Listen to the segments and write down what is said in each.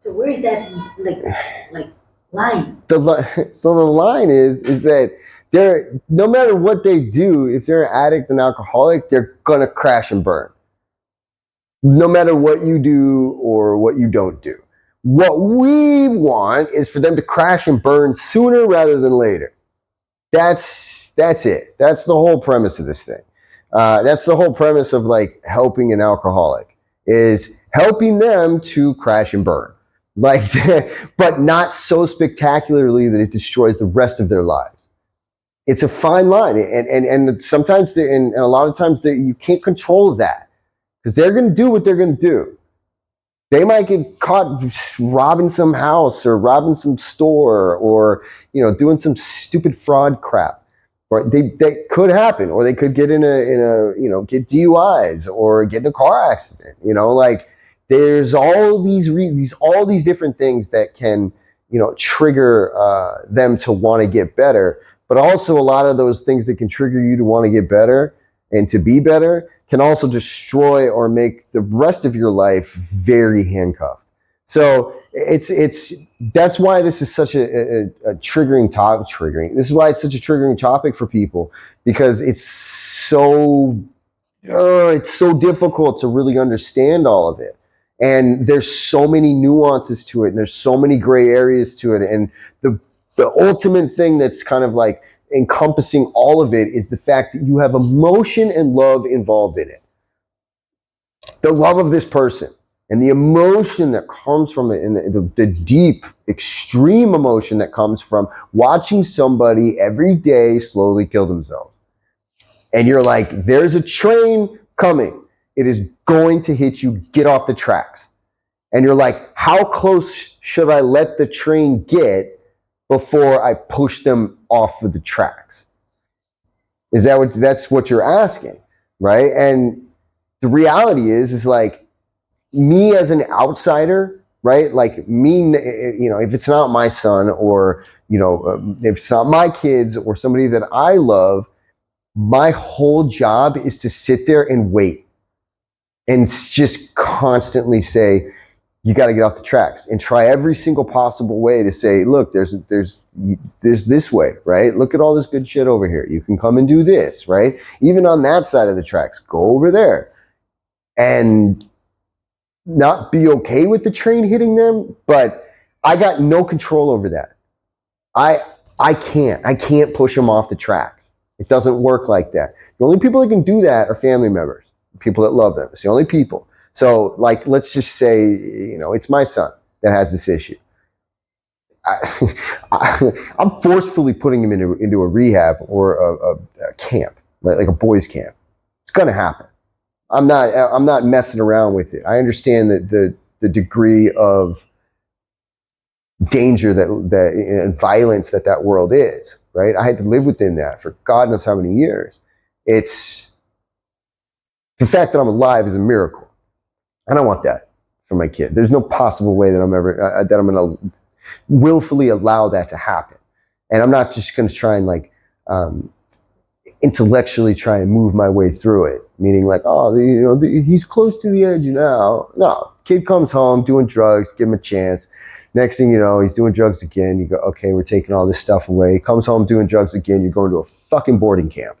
So where is that like line? So the line is that they're, no matter what they do, if they're an addict and alcoholic, they're gonna crash and burn. No matter what you do or what you don't do. What we want is for them to crash and burn sooner rather than later. That's it. That's the whole premise of this thing. That's the whole premise of like helping an alcoholic, is helping them to crash and burn, like, but not so spectacularly that it destroys the rest of their lives. It's a fine line, and sometimes and a lot of times you can't control that, because they're going to do what they're going to do. They might get caught robbing some house or robbing some store, or doing some stupid fraud crap. Right? That could happen, or they could get in a get DUIs or get in a car accident. Like, there's all these different things that can trigger them to want to get better. But also, a lot of those things that can trigger you to want to get better and to be better can also destroy or make the rest of your life very handcuffed. So that's why this is such a triggering topic. This is why it's such a triggering topic for people, because it's so difficult to really understand all of it. And there's so many nuances to it, and there's so many gray areas to it. And the ultimate thing that's kind of like encompassing all of it is the fact that you have emotion and love involved in it. The love of this person and the emotion that comes from it, and the deep, extreme emotion that comes from watching somebody every day slowly kill themselves. And you're like, there's a train coming. It is going to hit you. Get off the tracks. And you're like, how close should I let the train get before I push them off of the tracks? That's what you're asking, right? And the reality is like, me as an outsider, right? Like me, if it's not my son, or if it's not my kids or somebody that I love, my whole job is to sit there and wait and just constantly say, you got to get off the tracks, and try every single possible way to say, look, there's this way, right? Look at all this good shit over here. You can come and do this, right? Even on that side of the tracks, go over there. And not be okay with the train hitting them, but I got no control over that. I can't push them off the tracks. It doesn't work like that. The only people that can do that are family members, people that love them. It's the only people. So, like, let's just say, it's my son that has this issue. I'm forcefully putting him into a rehab or a camp, right? Like a boys' camp. It's going to happen. I'm not messing around with it. I understand that the degree of danger and violence that world is, right? I had to live within that for God knows how many years. It's the fact that I'm alive is a miracle. I don't want that for my kid. There's no possible way that I'm going to willfully allow that to happen. And I'm not just going to try and intellectually try and move my way through it, meaning like, he's close to the edge now. No, kid comes home doing drugs, give him a chance. Next thing you know, he's doing drugs again. You go, okay, we're taking all this stuff away. He comes home doing drugs again. You're going to a fucking boarding camp.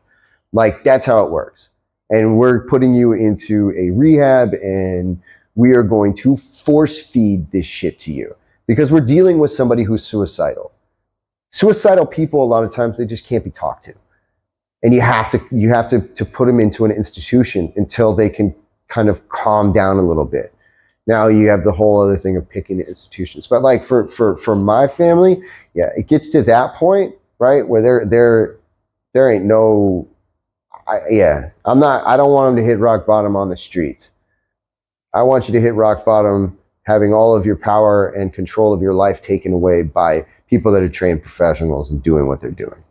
Like, that's how it works. And we're putting you into a rehab, and we are going to force feed this shit to you, because we're dealing with somebody who's suicidal. Suicidal people, a lot of times, they just can't be talked to. And you have to put them into an institution until they can kind of calm down a little bit. Now you have the whole other thing of picking the institutions. But like for my family, yeah, it gets to that point, right, where there ain't no, I don't want them to hit rock bottom on the streets. I want you to hit rock bottom having all of your power and control of your life taken away by people that are trained professionals and doing what they're doing.